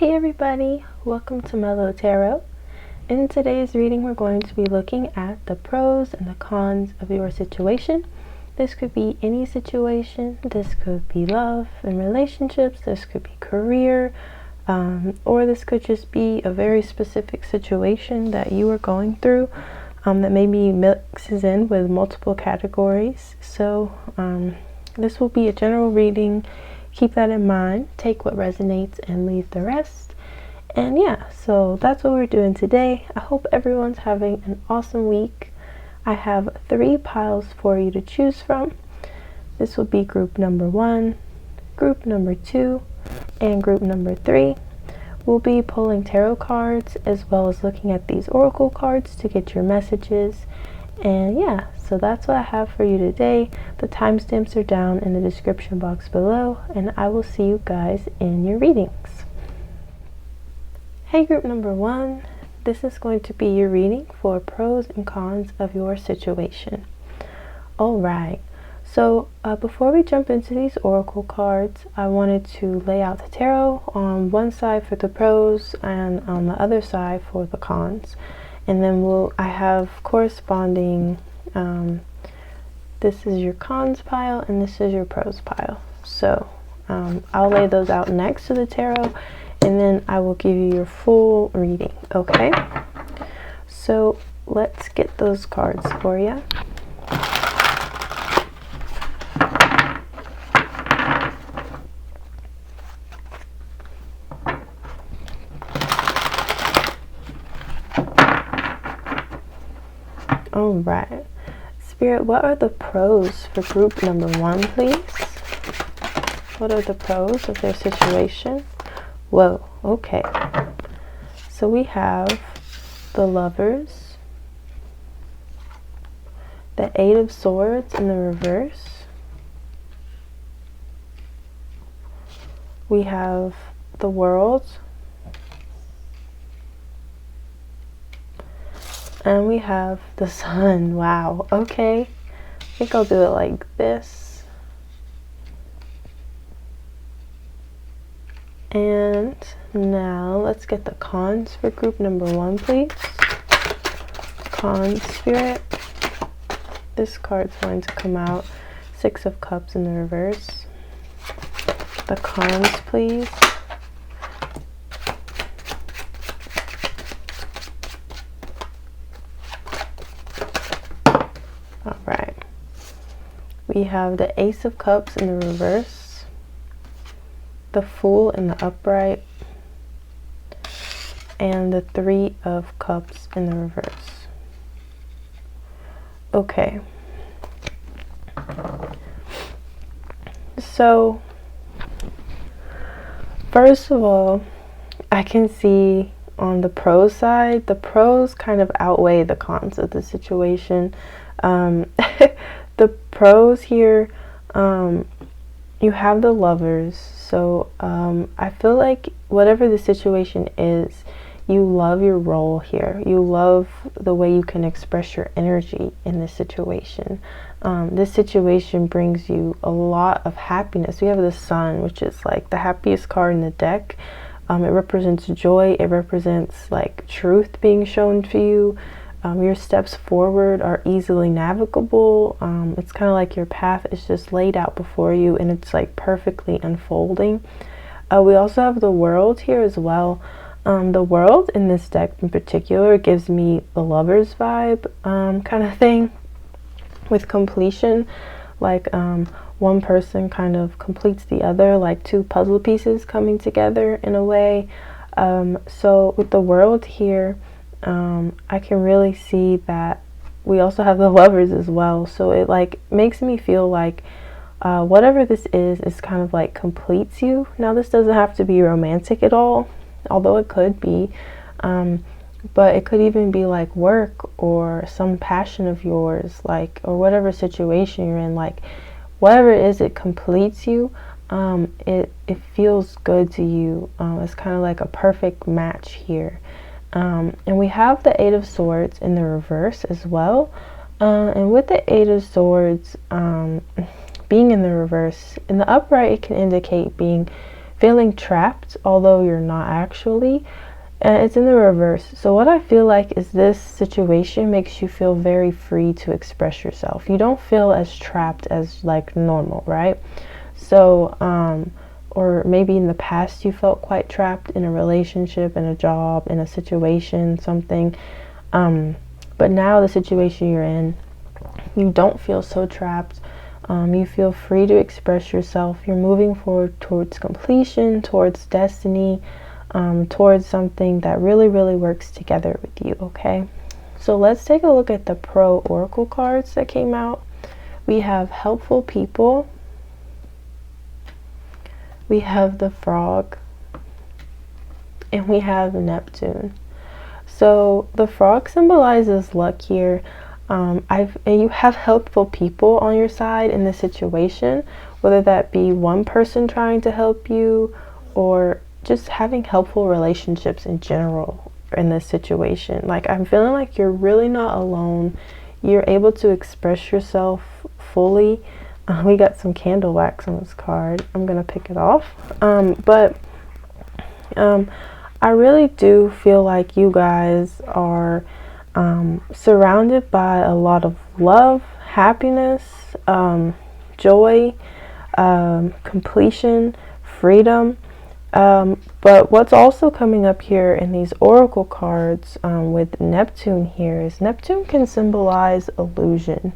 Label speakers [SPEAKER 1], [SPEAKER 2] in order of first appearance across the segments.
[SPEAKER 1] Hey everybody, welcome to Mellow Tarot. In today's reading, we're going to be looking at the pros and the cons of your situation. This could be any situation. This could be love and relationships. This could be career, or this could just be a very specific situation that you are going through that maybe mixes in with multiple categories. So this will be a general reading. Keep that in mind. Take what resonates and leave the rest. And yeah, so that's what we're doing today. I hope everyone's having an awesome week. I have 3 piles for you to choose from. This will be group number 1, group number 2, and group number 3. We'll be pulling tarot cards as well as looking at these oracle cards to get your messages. And yeah, so that's what I have for you today. The timestamps are down in the description box below, and I will see you guys in your readings. Hey group number 1, this is going to be your reading for pros and cons of your situation. Alright, so before we jump into these oracle cards, I wanted to lay out the tarot on one side for the pros and on the other side for the cons. And then I have corresponding, this is your cons pile and this is your pros pile. So I'll lay those out next to the tarot, and then I will give you your full reading, okay? So let's get those cards for you. All right, Spirit, what are the pros for group number 1, please? What are the pros of their situation? Whoa, okay. So we have the Lovers, the 8 of Swords in the reverse. We have the World. And we have the Sun. Wow, okay. I think I'll do it like this. And now let's get the cons for group number 1, please. Cons, Spirit. This card's going to come out. 6 of Cups in the reverse. The cons, please. Alright, we have the Ace of Cups in the reverse, the Fool in the upright, and the 3 of Cups in the reverse. Okay, so first of all, I can see on the pro side, the pros kind of outweigh the cons of the situation. The pros here, you have the Lovers, so I feel like whatever the situation is, you love your role here. You love the way you can express your energy in this situation. This situation brings you a lot of happiness. We have the Sun, which is like the happiest card in the deck. It represents joy. It represents like truth being shown to you. Your steps forward are easily navigable. It's kind of like your path is just laid out before you, and it's like perfectly unfolding. We also have the World here as well. The World in this deck in particular gives me the Lovers vibe kind of thing, with completion. Like one person kind of completes the other, like 2 puzzle pieces coming together in a way. So with the World here, I can really see that we also have the Lovers as well. So it like makes me feel like whatever this is kind of like completes you. Now this doesn't have to be romantic at all, although it could be, but it could even be like work or some passion of yours, like, or whatever situation you're in, like whatever it is, it completes you. It feels good to you. It's kind of like a perfect match here. And we have the 8 of Swords in the reverse as well. And with the 8 of Swords being in the reverse, in the upright it can indicate being feeling trapped, although you're not actually. And it's in the reverse. So what I feel like is this situation makes you feel very free to express yourself. You don't feel as trapped as like normal, right? So, or maybe in the past you felt quite trapped in a relationship, in a job, in a situation, something. But now the situation you're in, you don't feel so trapped. You feel free to express yourself. You're moving forward towards completion, towards destiny, towards something that really, really works together with you, okay? So let's take a look at the Pro Oracle cards that came out. We have Helpful People. We have the Frog. And we have Neptune. So the frog symbolizes luck here. And you have helpful people on your side in this situation, whether that be one person trying to help you or just having helpful relationships in general in this situation. Like, I'm feeling like you're really not alone. You're able to express yourself fully. We got some candle wax on this card. I'm gonna pick it off. I really do feel like you guys are surrounded by a lot of love, happiness, joy, completion, freedom. But what's also coming up here in these oracle cards with Neptune here is Neptune can symbolize illusion.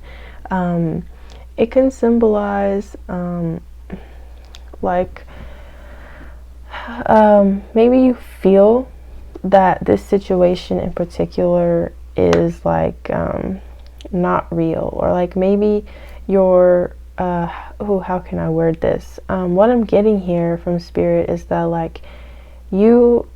[SPEAKER 1] It can symbolize maybe you feel that this situation in particular is like not real, or like maybe you're how can I word this? What I'm getting here from Spirit is that like you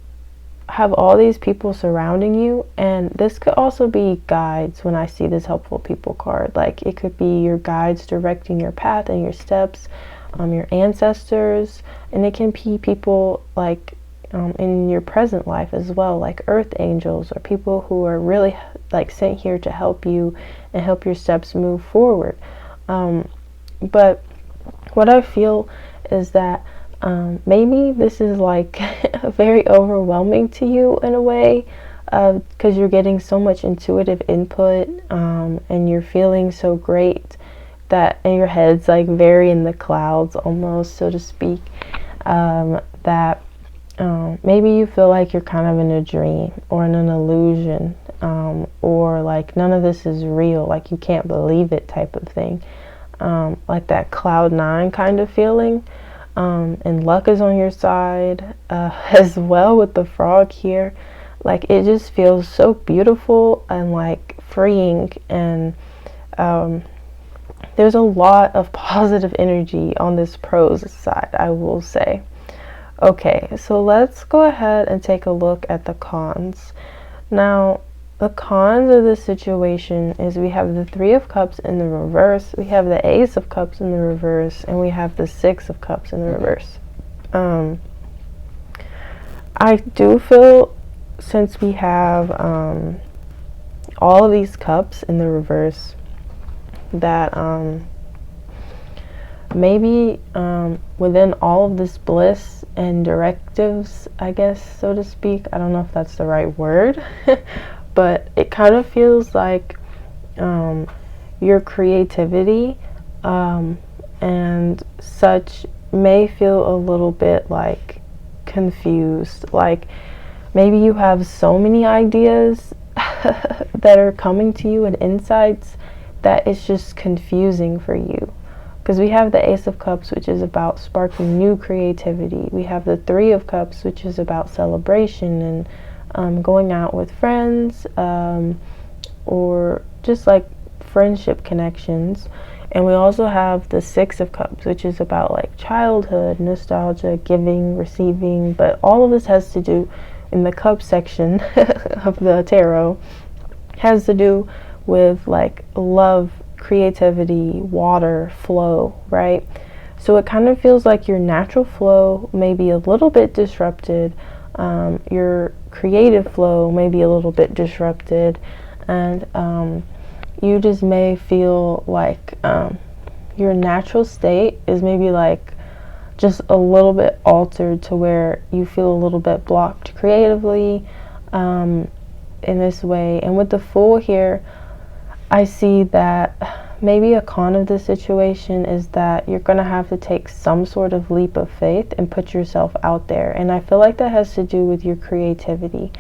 [SPEAKER 1] have all these people surrounding you, and this could also be guides. When I see this Helpful People card, like it could be your guides directing your path and your steps, your ancestors, and it can be people like in your present life as well, like earth angels or people who are really like sent here to help you and help your steps move forward. But what I feel is that maybe this is like very overwhelming to you in a way, because you're getting so much intuitive input, and you're feeling so great that in your head's like very in the clouds almost, so to speak, that maybe you feel like you're kind of in a dream or in an illusion, or like none of this is real, like you can't believe it type of thing, like that cloud nine kind of feeling. And luck is on your side as well with the frog here. Like it just feels so beautiful and like freeing, and there's a lot of positive energy on this pros side, I will say. Okay, so let's go ahead and take a look at the cons. Now, the cons of this situation is we have the Three of Cups in the reverse, we have the Ace of Cups in the reverse, and we have the Six of Cups in the reverse. I do feel, since we have all of these cups in the reverse, that maybe within all of this bliss and directives, I guess, so to speak, I don't know if that's the right word, but it kind of feels like your creativity and such may feel a little bit like confused. Like maybe you have so many ideas that are coming to you and insights that it's just confusing for you. Because we have the Ace of Cups, which is about sparking new creativity. We have the Three of Cups, which is about celebration and going out with friends, or just like friendship connections. And we also have the Six of Cups, which is about like childhood, nostalgia, giving, receiving. But all of this has to do, in the cup section of the tarot, has to do with like love, creativity, water, flow, right? So it kind of feels like your natural flow may be a little bit disrupted, your creative flow may be a little bit disrupted, and you just may feel like your natural state is maybe like just a little bit altered to where you feel a little bit blocked creatively in this way. And with the Fool here, I see that maybe a con of this situation is that you're going to have to take some sort of leap of faith and put yourself out there. And I feel like that has to do with your creativity.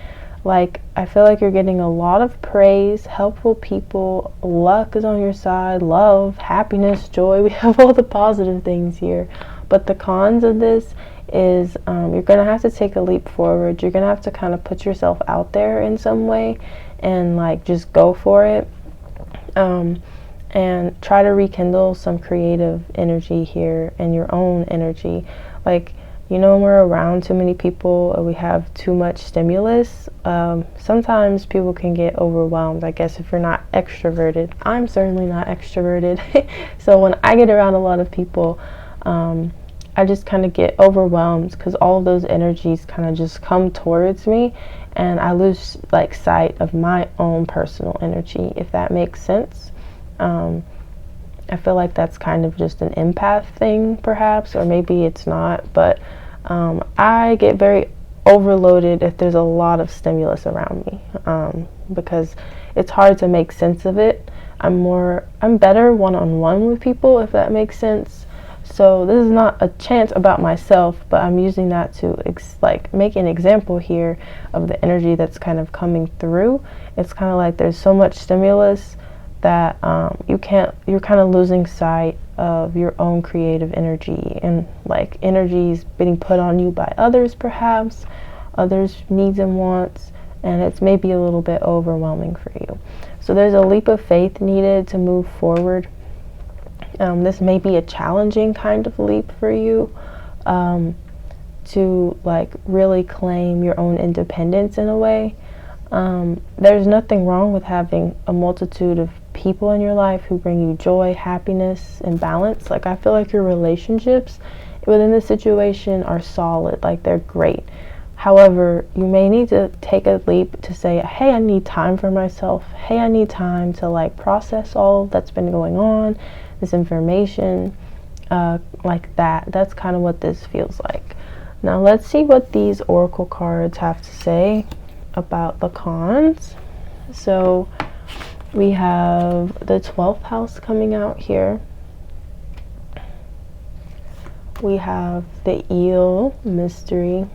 [SPEAKER 1] Like, I feel like you're getting a lot of praise, helpful people, luck is on your side, love, happiness, joy. We have all the positive things here. But the cons of this is you're going to have to take a leap forward. You're going to have to kind of put yourself out there in some way and like just go for it. And try to rekindle some creative energy here and your own energy. Like, you know, when we're around too many people or we have too much stimulus, sometimes people can get overwhelmed, I guess, if you're not extroverted. I'm certainly not extroverted. So when I get around a lot of people, I just kind of get overwhelmed because all of those energies kind of just come towards me, and I lose like sight of my own personal energy, if that makes sense. I feel like that's kind of just an empath thing, perhaps, or maybe it's not, but I get very overloaded if there's a lot of stimulus around me, because it's hard to make sense of it. I'm better one-on-one with people, if that makes sense. So this is not a chant about myself, but I'm using that to make an example here of the energy that's kind of coming through. It's kind of like there's so much stimulus that you're kind of losing sight of your own creative energy, and like energies being put on you by others, perhaps others' needs and wants, and it's maybe a little bit overwhelming for you. So there's a leap of faith needed to move forward. This may be a challenging kind of leap for you, to like really claim your own independence in a way. There's nothing wrong with having a multitude of people in your life who bring you joy, happiness, and balance. Like, I feel like your relationships within this situation are solid, like they're great. However, you may need to take a leap to say, hey, I need time for myself. Hey, I need time to like process all that's been going on, this information, like that. That's kind of what this feels like. Now let's see what these oracle cards have to say about the cons. So we have the 12th house coming out here. We have the eel mystery,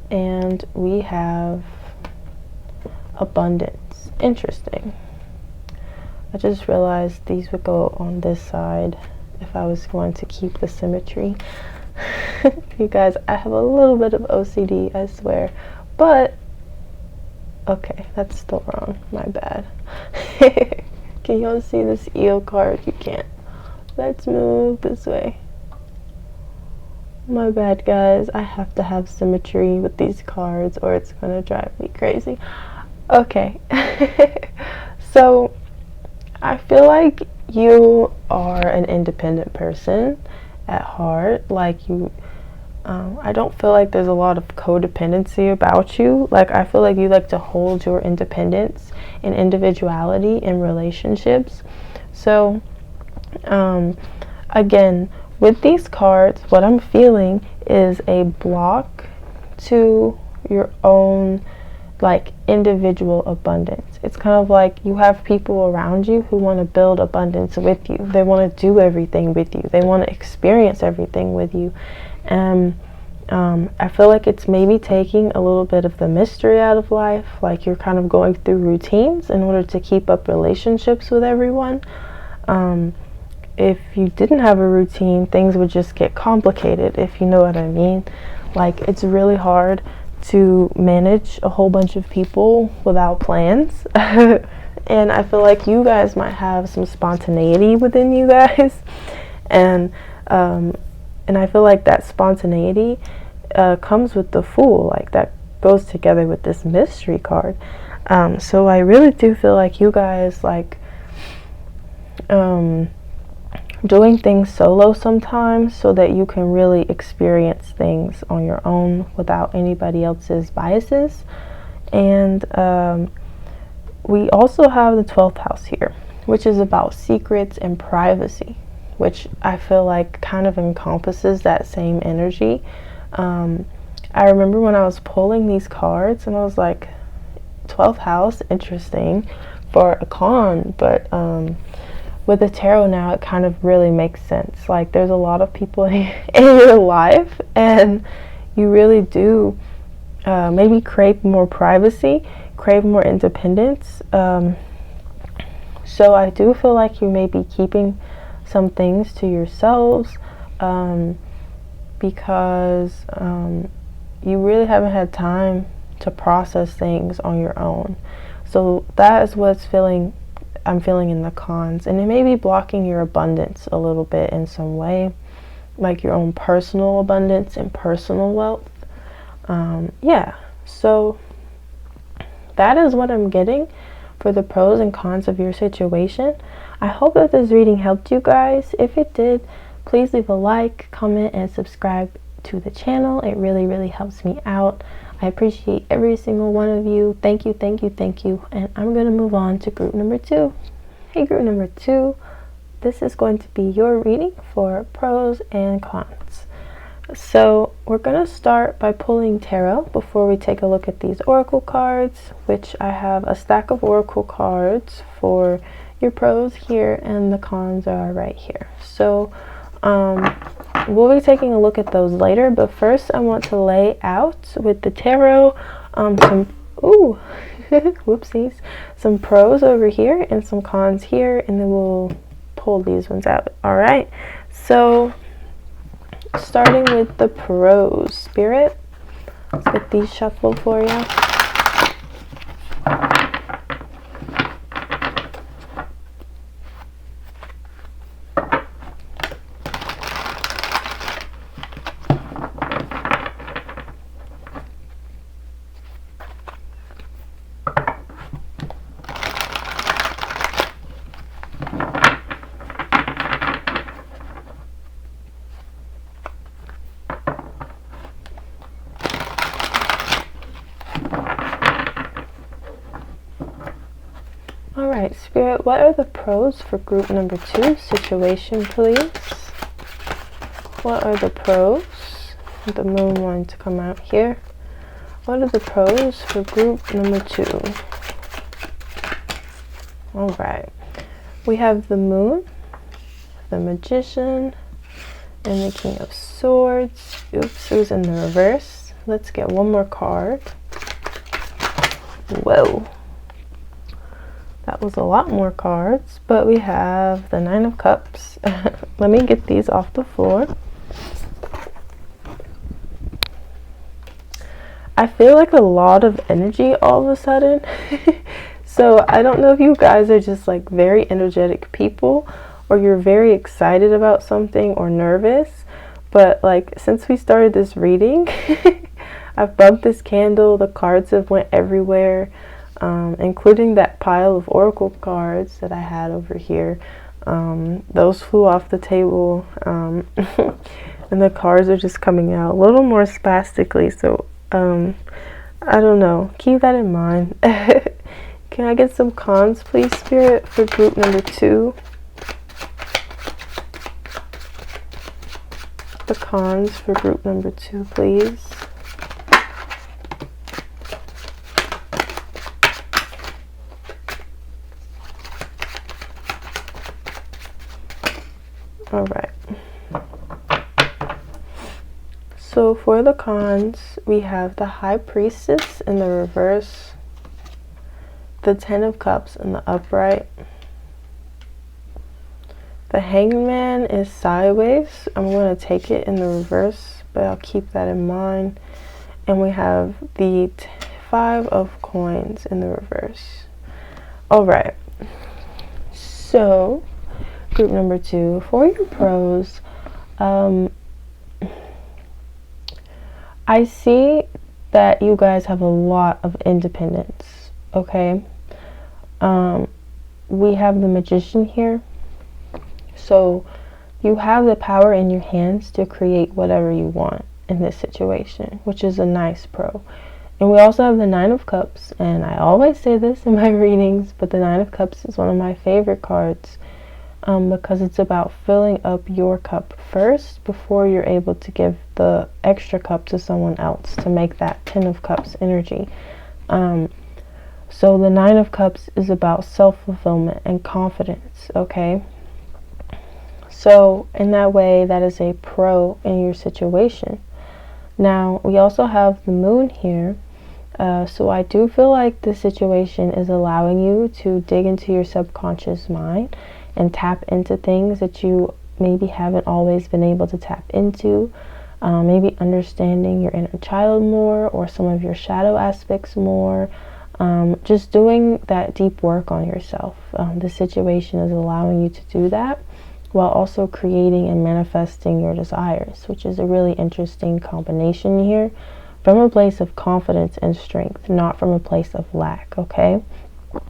[SPEAKER 1] and we have abundance. Interesting. I just realized these would go on this side if I was going to keep the symmetry. You guys, I have a little bit of OCD, I swear, but okay, that's still wrong, my bad. Can y'all see this eel card? You can't. Let's move this way. My bad, guys. I have to have symmetry with these cards or it's gonna drive me crazy. Okay. So I feel like you are an independent person at heart. Like you, I don't feel like there's a lot of codependency about you. Like, I feel like you like to hold your independence and individuality in relationships. So, again, with these cards, what I'm feeling is a block to your own like individual abundance. It's kind of like you have people around you who want to build abundance with you. They want to do everything with you. They want to experience everything with you. And I feel like it's maybe taking a little bit of the mystery out of life. Like, you're kind of going through routines in order to keep up relationships with everyone. If you didn't have a routine, things would just get complicated, if you know what I mean. Like, it's really hard to manage a whole bunch of people without plans. And I feel like you guys might have some spontaneity within you guys. And I feel like that spontaneity comes with the Fool. Like, that goes together with this mystery card. So I really do feel like you guys like doing things solo sometimes so that you can really experience things on your own without anybody else's biases. And we also have the 12th house here, which is about secrets and privacy. which I feel like kind of encompasses that same energy. I remember when I was pulling these cards and I was like, 12th house, interesting for a con, but with the tarot now, it kind of really makes sense. Like, there's a lot of people in your life, and you really do maybe crave more privacy, crave more independence. So I do feel like you may be keeping some things to yourselves because you really haven't had time to process things on your own. So that is what's I'm feeling in the cons, and it may be blocking your abundance a little bit in some way, like your own personal abundance and personal wealth. Yeah, so that is what I'm getting for the pros and cons of your situation. I hope that this reading helped you guys. If it did, please leave a like, comment, and subscribe to the channel. It really, really helps me out. I appreciate every single one of you. Thank you, thank you, thank you. And I'm going to move on to group number 2. Hey, group number 2. This is going to be your reading for pros and cons. So we're going to start by pulling tarot before we take a look at these oracle cards, which I have a stack of oracle cards for your pros here, and the cons are right here. So we'll be taking a look at those later, but first I want to lay out with the tarot some whoopsies, some pros over here and some cons here, and then we'll pull these ones out. All right, so starting with the pros, Spirit, let's get these shuffled for you. Alright, Spirit, what are the pros for group number 2 situation, please? What are the pros? The moon wanting to come out here. What are the pros for group number 2? Alright, we have the moon, the magician, and the king of swords. Oops, it was in the reverse. Let's get one more card. Whoa. That was a lot more cards, but we have the 9 of cups. Let me get these off the floor. I feel like a lot of energy all of a sudden. So I don't know if you guys are just like very energetic people, or you're very excited about something or nervous, but like since we started this reading, I've bumped this candle, the cards have went everywhere. Including that pile of oracle cards that I had over here. Those flew off the table, and the cards are just coming out a little more spastically, so I don't know, keep that in mind. Can I get some cons, please, Spirit, for group number 2? The cons for group number 2, please. Alright, so for the cons, we have the High Priestess in the reverse, the 10 of Cups in the upright, the Hangman is sideways. I'm going to take it in the reverse, but I'll keep that in mind. And we have the 5 of Coins in the reverse. Alright, so group number 2, for your pros, I see that you guys have a lot of independence, okay? We have the Magician here, so you have the power in your hands to create whatever you want in this situation, which is a nice pro. And we also have the 9 of Cups, and I always say this in my readings, but the 9 of Cups is one of my favorite cards. because it's about filling up your cup first before you're able to give the extra cup to someone else to make that 10 of Cups energy. So the 9 of Cups is about self-fulfillment and confidence, okay? So in that way, that is a pro in your situation. Now, we also have the moon here. So I do feel like the situation is allowing you to dig into your subconscious mind and tap into things that you maybe haven't always been able to tap into. Maybe understanding your inner child more, or some of your shadow aspects more. Just doing that deep work on yourself. The situation is allowing you to do that while also creating and manifesting your desires, which is a really interesting combination here, from a place of confidence and strength, not from a place of lack, okay?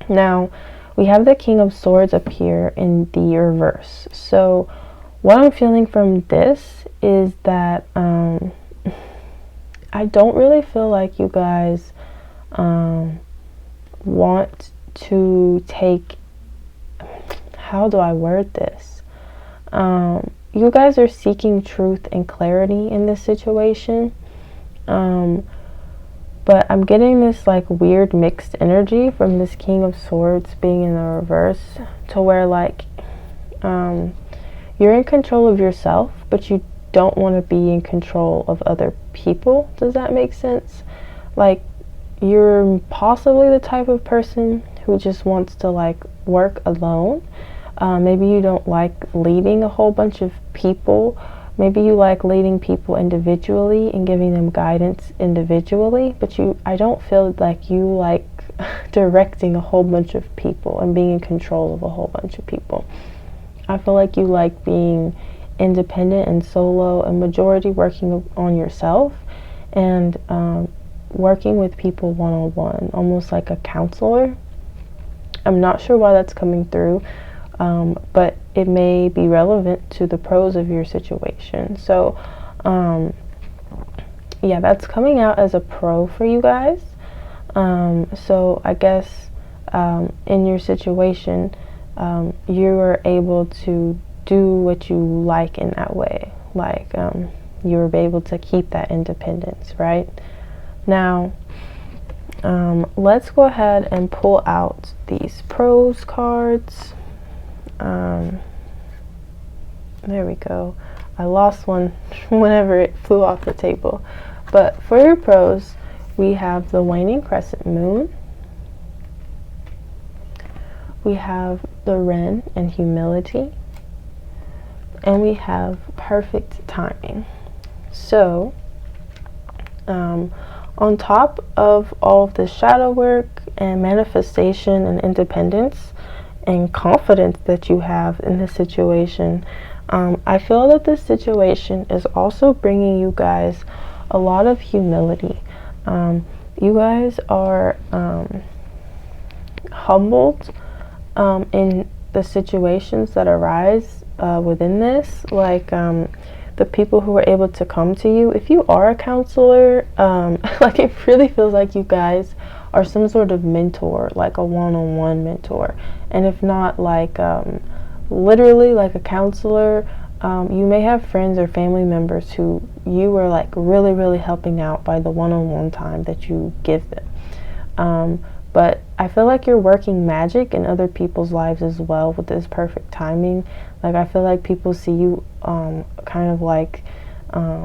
[SPEAKER 1] Now, we have the King of Swords up here in the reverse. So what I'm feeling from this is that I don't really feel like you guys want to take, how do I word this? You guys are seeking truth and clarity in this situation. But I'm getting this like weird mixed energy from this King of Swords being in the reverse, to where like you're in control of yourself, but you don't want to be in control of other people. Does that make sense? Like, you're possibly the type of person who just wants to like work alone. Maybe you don't like leading a whole bunch of people. Maybe you like leading people individually and giving them guidance individually, but I don't feel like you like directing a whole bunch of people and being in control of a whole bunch of people. I feel like you like being independent and solo, and majority working on yourself, and working with people one-on-one, almost like a counselor. I'm not sure why that's coming through, but it may be relevant to the pros of your situation. So yeah, that's coming out as a pro for you guys. So I guess in your situation, you are able to do what you like in that way. Like you were able to keep that independence, right? Now, let's go ahead and pull out these pros cards. There we go. I lost one whenever it flew off the table. But for your pros, we have the waning crescent moon. We have the Wren and humility. And we have perfect timing. So, on top of all of the shadow work and manifestation and independence and confidence that you have in this situation, I feel that this situation is also bringing you guys a lot of humility. You guys are humbled in the situations that arise within this, like the people who are able to come to you. If you are a counselor, like it really feels like you guys are some sort of mentor, like a one-on-one mentor. And if not, like literally like a counselor, you may have friends or family members who you are like really helping out by the one-on-one time that you give them. But I feel like you're working magic in other people's lives as well with this perfect timing. Like, I feel like people see you kind of like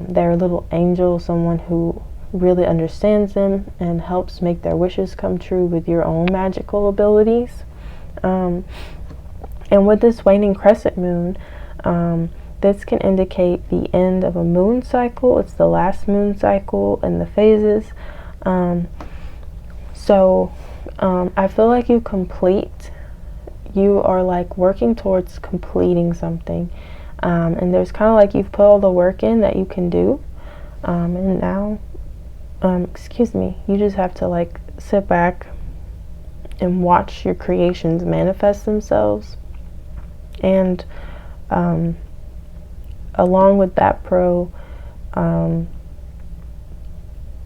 [SPEAKER 1] their little angel, someone who really understands them and helps make their wishes come true with your own magical abilities. And with this waning crescent moon, this can indicate the end of a moon cycle. It's the last moon cycle in the phases. So I feel like you are like working towards completing something. And there's kind of like you've put all the work in that you can do. And now, you just have to like sit back and watch your creations manifest themselves. And along with that pro,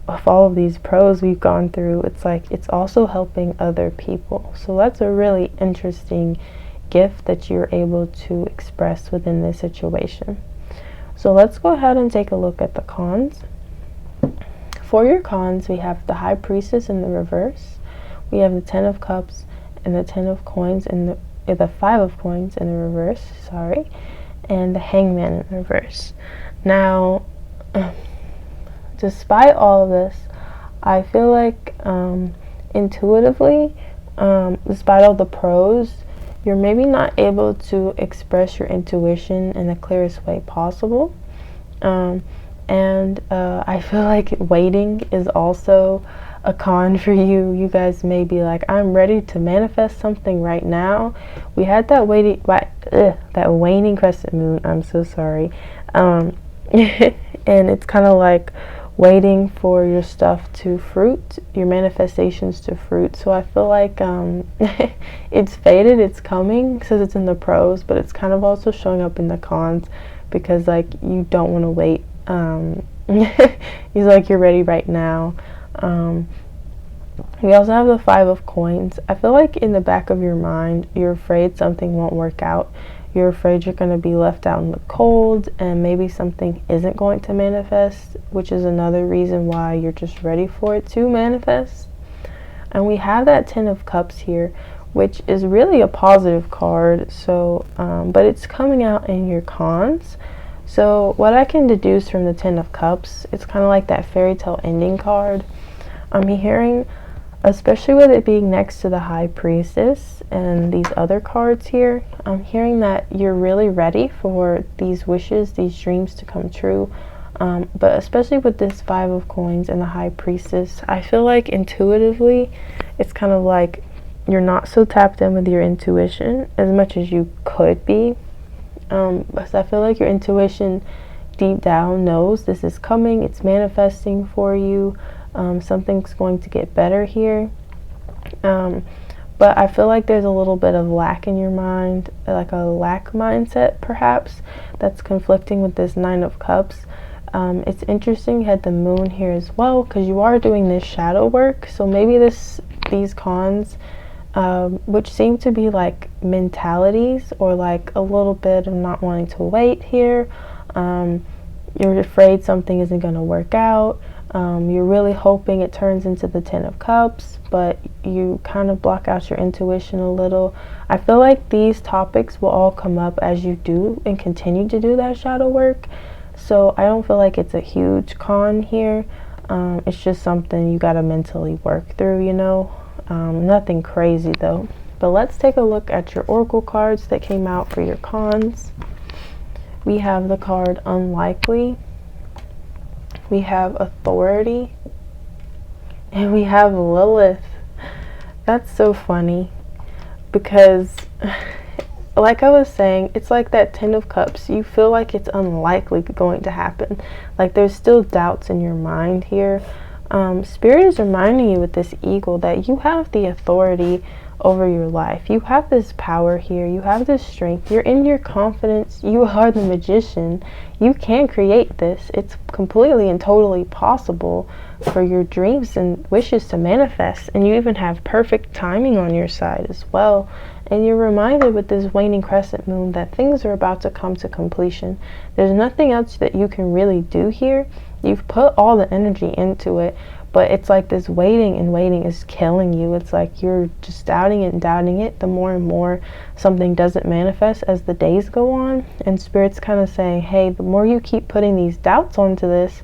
[SPEAKER 1] of all of these pros we've gone through, it's like it's also helping other people. So that's a really interesting gift that you're able to express within this situation. So let's go ahead and take a look at the cons. For your cons, we have the High Priestess in the reverse. We have the Ten of Cups and the Ten of Coins and the Five of Coins in the reverse, sorry, and the Hangman in the reverse. Now, despite all of this, I feel like intuitively, despite all the pros, you're maybe not able to express your intuition in the clearest way possible. And I feel like waiting is also a con for you. You guys may be like, I'm ready to manifest something right now. We had that waning crescent moon. I'm so sorry. And it's kind of like waiting for your stuff to fruit, your manifestations to fruit. So I feel like it's fated, it's coming, says it's in the pros, but it's kind of also showing up in the cons, because like you don't want to wait. He's like, you're ready right now. We also have the Five of Coins. I feel like in the back of your mind, you're afraid something won't work out. You're afraid you're going to be left out in the cold, and maybe something isn't going to manifest, which is another reason why you're just ready for it to manifest. And we have that Ten of Cups here, which is really a positive card. So, but it's coming out in your cons. So what I can deduce from the Ten of Cups, it's kind of like that fairy tale ending card. I'm hearing, especially with it being next to the High Priestess and these other cards here, I'm hearing that you're really ready for these wishes, these dreams to come true. But especially with this Five of Coins and the High Priestess, I feel like intuitively, it's kind of like you're not so tapped in with your intuition as much as you could be. But I feel like your intuition deep down knows this is coming, it's manifesting for you. Something's going to get better here. But I feel like there's a little bit of lack in your mind, like a lack mindset perhaps, that's conflicting with this Nine of Cups. It's interesting you had the moon here as well, because you are doing this shadow work. So maybe these cons, which seem to be like mentalities, or like a little bit of not wanting to wait here. You're afraid something isn't going to work out. You're really hoping it turns into the Ten of Cups, but you kind of block out your intuition a little. I feel like these topics will all come up as you do and continue to do that shadow work. So I don't feel like it's a huge con here. It's just something you got to mentally work through, you know. Nothing crazy though. But let's take a look at your oracle cards that came out for your cons. We have the card Unlikely. We have Authority. And we have Lilith. That's so funny, because like I was saying, it's like that Ten of Cups. You feel like it's unlikely going to happen. Like there's still doubts in your mind here. Spirit is reminding you with this eagle that you have the authority over your life. You have this power here. You have this strength. You're in your confidence. You are the magician. You can create this. It's completely and totally possible for your dreams and wishes to manifest. And you even have perfect timing on your side as well. And you're reminded with this waning crescent moon that things are about to come to completion. There's nothing else that you can really do here. You've put all the energy into it, but it's like this waiting and waiting is killing you. It's like you're just doubting it and doubting it. The more and more something doesn't manifest as the days go on, and Spirit's kind of saying, hey, the more you keep putting these doubts onto this,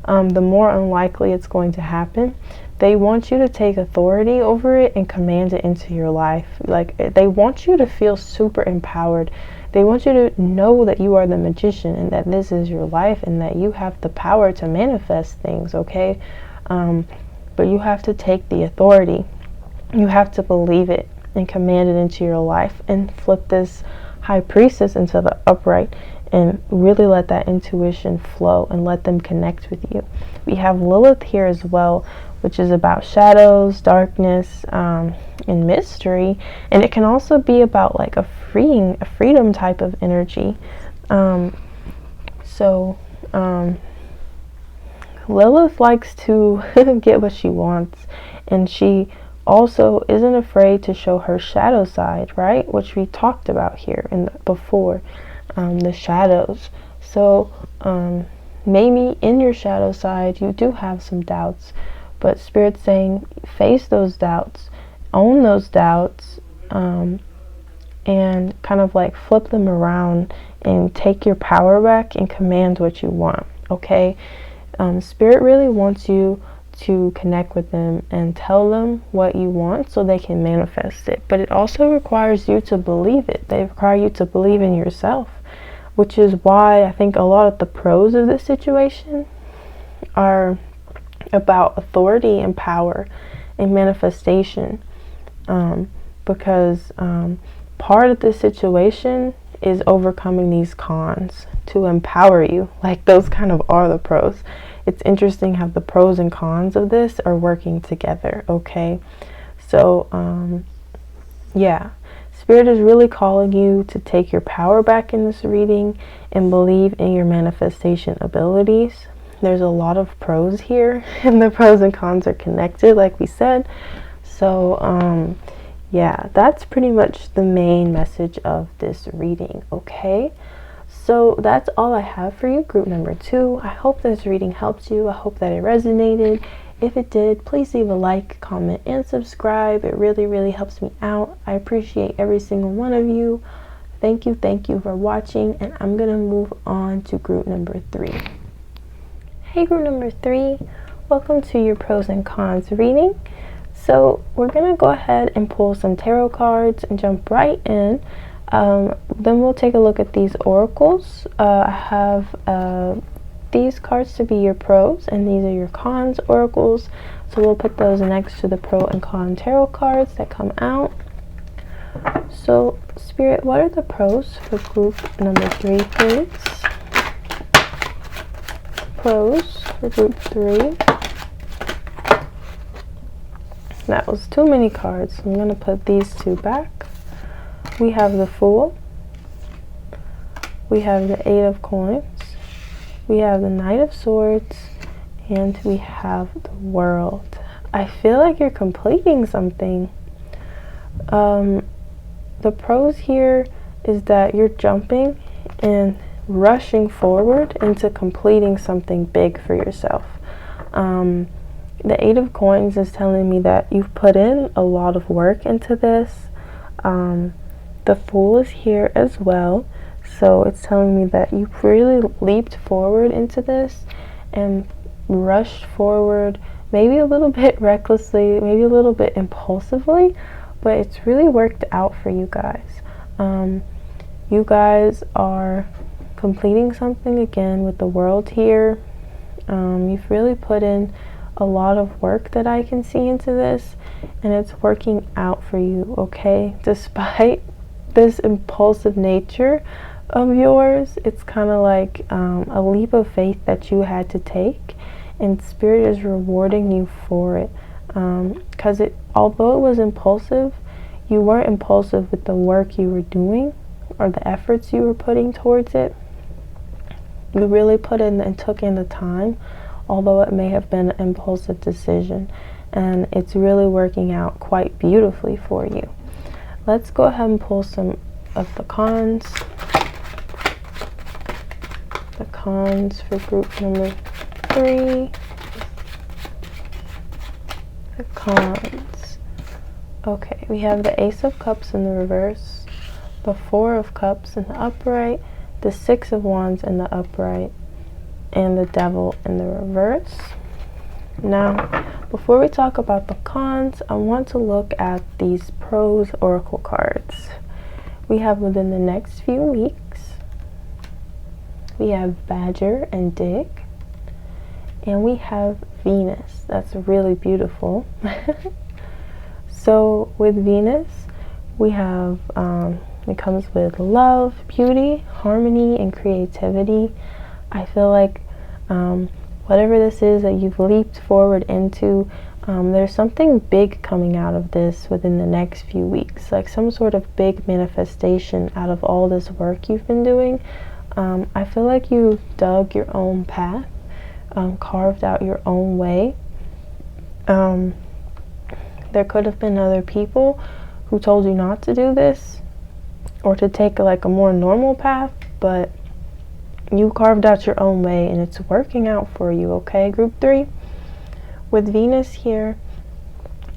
[SPEAKER 1] the more unlikely it's going to happen. They want you to take authority over it and command it into your life. Like, they want you to feel super empowered. They want you to know that you are the magician and that this is your life and that you have the power to manifest things, okay? But you have to take the authority. You have to believe it and command it into your life and flip this High Priestess into the upright and really let that intuition flow and let them connect with you. We have Lilith here as well, which is about shadows, darkness, and mystery. And it can also be about like a freedom type of energy. Lilith likes to get what she wants, and she also isn't afraid to show her shadow side, right? Which we talked about here before, the shadows. So maybe in your shadow side you do have some doubts, but Spirit's saying face those doubts, own those doubts, and kind of like flip them around and take your power back and command what you want. Okay, Spirit really wants you to connect with them and tell them what you want so they can manifest it, but it also requires you to believe it. They require you to believe in yourself, which is why I think a lot of the pros of this situation are about authority and power and manifestation, because part of this situation is overcoming these cons to empower you. Like, those kind of are the pros. It's interesting how the pros and cons of this are working together. Okay, so yeah, Spirit is really calling you to take your power back in this reading and believe in your manifestation abilities. There's a lot of pros here, and the pros and cons are connected, like we said. So yeah, that's pretty much the main message of this reading. Okay, so that's all I have for you, group number 2. I hope this reading helped you. I hope that it resonated. If it did, please leave a like, comment, and subscribe. It really, really helps me out. I appreciate every single one of you. Thank you for watching, and I'm going to move on to group number 3. Hey, group number 3, welcome to your pros and cons reading. So we're going to go ahead and pull some tarot cards and jump right in. Then we'll take a look at these oracles. I have these cards to be your pros, and these are your cons oracles. So we'll put those next to the pro and con tarot cards that come out. So Spirit, what are the pros for group number 3, please? Pros for group 3. That was too many cards, so I'm going to put these 2 back. We have the Fool. We have the 8 of Coins. We have the Knight of Swords. And we have the World. I feel like you're completing something. The pros here is that you're jumping and rushing forward into completing something big for yourself. The 8 of Coins is telling me that you've put in a lot of work into this. The Fool is here as well, so it's telling me that you've really leaped forward into this and rushed forward, maybe a little bit recklessly, maybe a little bit impulsively, but it's really worked out for you guys. You guys are completing something again with the World here. You've really put in a lot of work that I can see into this, and it's working out for you. Okay, despite this impulsive nature of yours, it's kind of like a leap of faith that you had to take, and Spirit is rewarding you for it, because although it was impulsive, you weren't impulsive with the work you were doing or the efforts you were putting towards it. You really put in and took in the time, although it may have been an impulsive decision, and it's really working out quite beautifully for you. Let's go ahead and pull some of the cons. The cons for group number 3. The cons. Okay, we have the Ace of Cups in the reverse, the 4 of Cups in the upright, the 6 of Wands in the upright, and the Devil in the reverse. Now, before we talk about the cons, I want to look at these pros oracle cards. We have within the next few weeks, we have Badger and Dig, and we have Venus. That's really beautiful. So with Venus, we have it comes with love, beauty, harmony, and creativity. I feel like whatever this is that you've leaped forward into, there's something big coming out of this within the next few weeks, like some sort of big manifestation out of all this work you've been doing. I feel like you dug your own path, carved out your own way. There could have been other people who told you not to do this or to take like a more normal path, but you carved out your own way and it's working out for you, okay, group 3? With Venus here,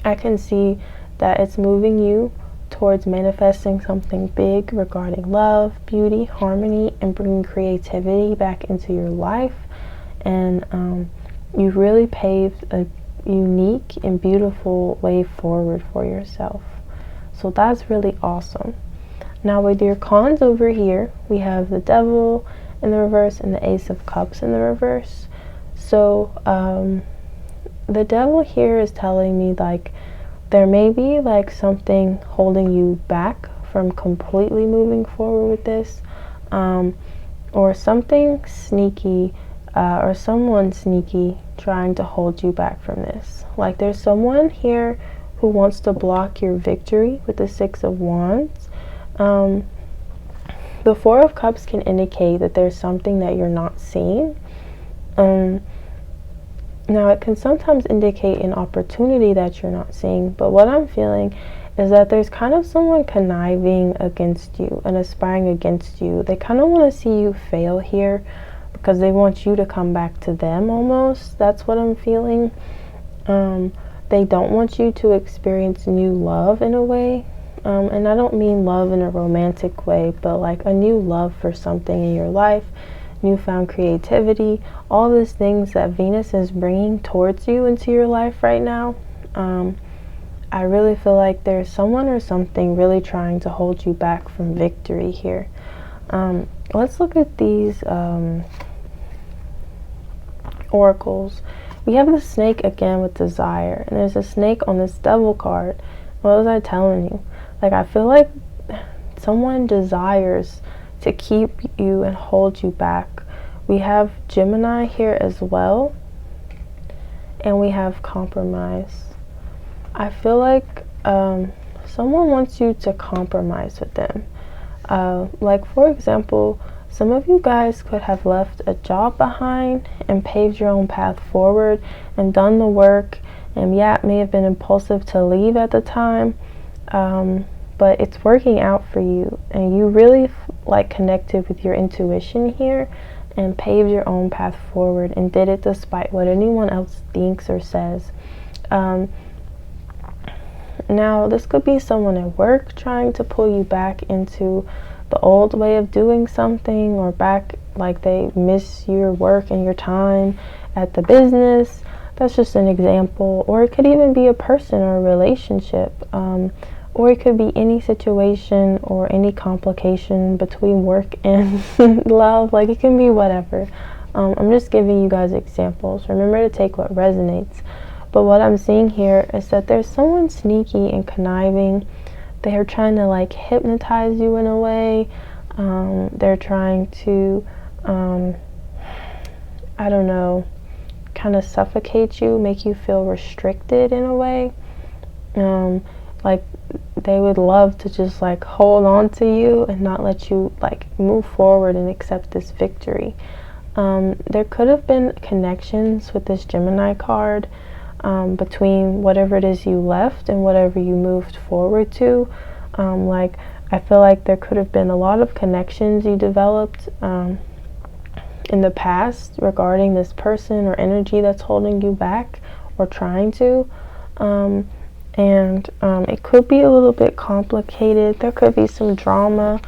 [SPEAKER 1] I can see that it's moving you towards manifesting something big regarding love, beauty, harmony, and bringing creativity back into your life. And you've really paved a unique and beautiful way forward for yourself. So that's really awesome. Now with your cons over here, we have the Devil in the reverse and the Ace of Cups in the reverse. So the Devil here is telling me like there may be like something holding you back from completely moving forward with this, or something sneaky or someone sneaky trying to hold you back from this. Like there's someone here who wants to block your victory with the Six of Wands. The Four of Cups can indicate that there's something that you're not seeing. Now it can sometimes indicate an opportunity that you're not seeing, but what I'm feeling is that there's kind of someone conniving against you and aspiring against you. They kind of want to see you fail here because they want you to come back to them almost. That's what I'm feeling. They don't want you to experience new love in a way. And I don't mean love in a romantic way, but like a new love for something in your life, newfound creativity, all these things that Venus is bringing towards you into your life right now. I really feel like there's someone or something really trying to hold you back from victory here. Let's look at these oracles. We have the Snake again with Desire, and there's a snake on this Devil card. What was I telling you? Like I feel like someone desires to keep you and hold you back. We have Gemini here as well, and we have compromise. I feel like someone wants you to compromise with them. Like for example, some of you guys could have left a job behind and paved your own path forward and done the work, and yeah, it may have been impulsive to leave at the time, but it's working out for you, and you really like connected with your intuition here and paved your own path forward and did it despite what anyone else thinks or says. Now this could be someone at work trying to pull you back into the old way of doing something, or back like they miss your work and your time at the business. That's just an example. Or it could even be a person or a relationship, or it could be any situation or any complication between work and love. Like it can be whatever. I'm just giving you guys examples. Remember to take what resonates. But what I'm seeing here is that there's someone sneaky and conniving. They're trying to like hypnotize you in a way. They're trying to, I don't know, kind of suffocate you, make you feel restricted in a way. Like they would love to just like hold on to you and not let you like move forward and accept this victory. There could have been connections with this Gemini card between whatever it is you left and whatever you moved forward to. Like I feel like there could have been a lot of connections you developed in the past regarding this person or energy that's holding you back or trying to. And it could be a little bit complicated. There could be some drama.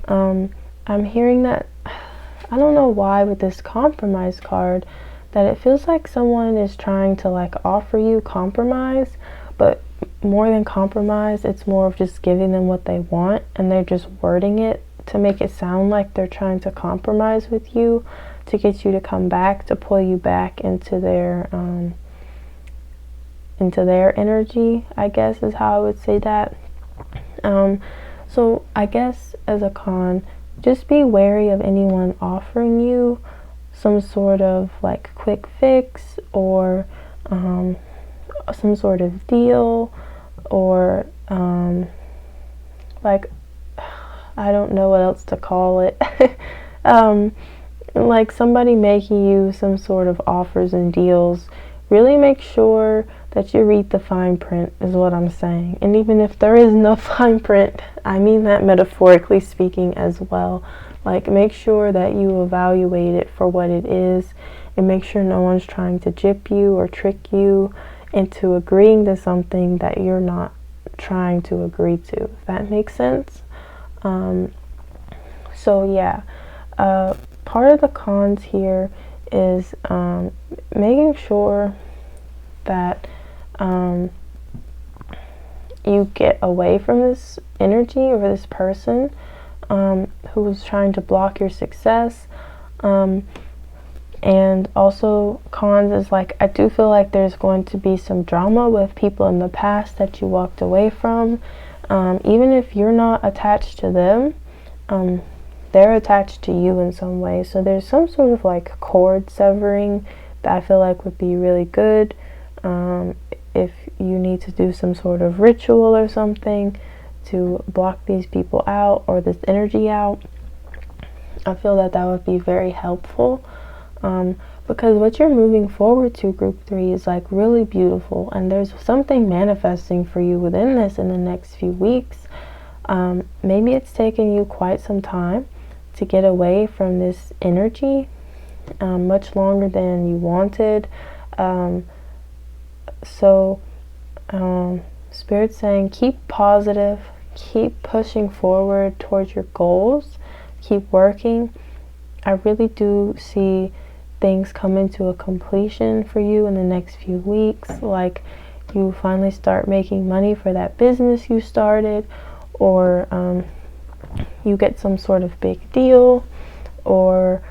[SPEAKER 1] I'm hearing that, I don't know why with this compromise card, that it feels like someone is trying to like offer you compromise, but more than compromise, it's more of just giving them what they want, and they're just wording it to make it sound like they're trying to compromise with you to get you to come back, to pull you back into their energy, I guess is how I would say that. So I guess as a con, just be wary of anyone offering you some sort of like quick fix, or some sort of deal, or like I don't know what else to call it. Like somebody making you some sort of offers and deals. Really make sure that you read the fine print is what I'm saying. And even if there is no fine print, I mean that metaphorically speaking as well. Like, make sure that you evaluate it for what it is, and make sure no one's trying to gyp you or trick you into agreeing to something that you're not trying to agree to, if that makes sense. So yeah, part of the cons here is making sure that you get away from this energy or this person who is trying to block your success. And also cons is like, I do feel like there's going to be some drama with people in the past that you walked away from. Even if you're not attached to them, they're attached to you in some way. So there's some sort of like cord severing that I feel like would be really good. If you need to do some sort of ritual or something to block these people out or this energy out, I feel that that would be very helpful. Because what you're moving forward to, group 3, is like really beautiful, and there's something manifesting for you within this in the next few weeks. Maybe it's taken you quite some time to get away from this energy, much longer than you wanted. So Spirit's saying keep positive, keep pushing forward towards your goals, keep working. I really do see things come into a completion for you in the next few weeks. Like, you finally start making money for that business you started, or you get some sort of big deal, or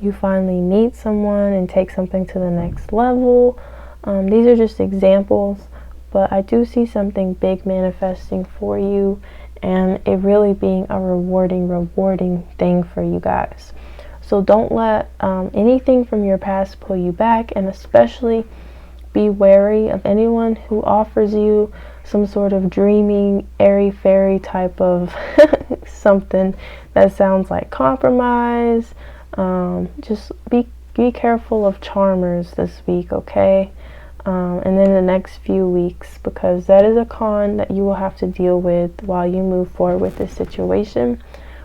[SPEAKER 1] you finally meet someone and take something to the next level. These are just examples, but I do see something big manifesting for you, and it really being a rewarding thing for you guys. So don't let anything from your past pull you back, and especially be wary of anyone who offers you some sort of dreaming, airy-fairy type of something that sounds like compromise. Just be careful of charmers this week, okay? And then the next few weeks, because that is a con that you will have to deal with while you move forward with this situation.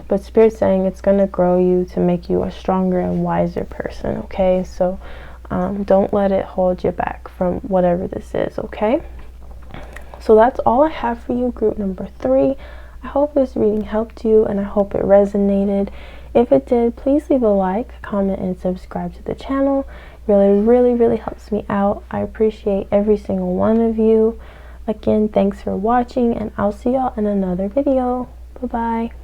[SPEAKER 1] But Spirit's saying it's going to grow you to make you a stronger and wiser person, okay? So don't let it hold you back from whatever this is, okay? So that's all I have for you, group number 3. I hope this reading helped you, and I hope it resonated. If it did, please leave a like, comment, and subscribe to the channel. Really helps me out. I appreciate every single one of you. Again, thanks for watching, and I'll see y'all in another video. Bye-bye.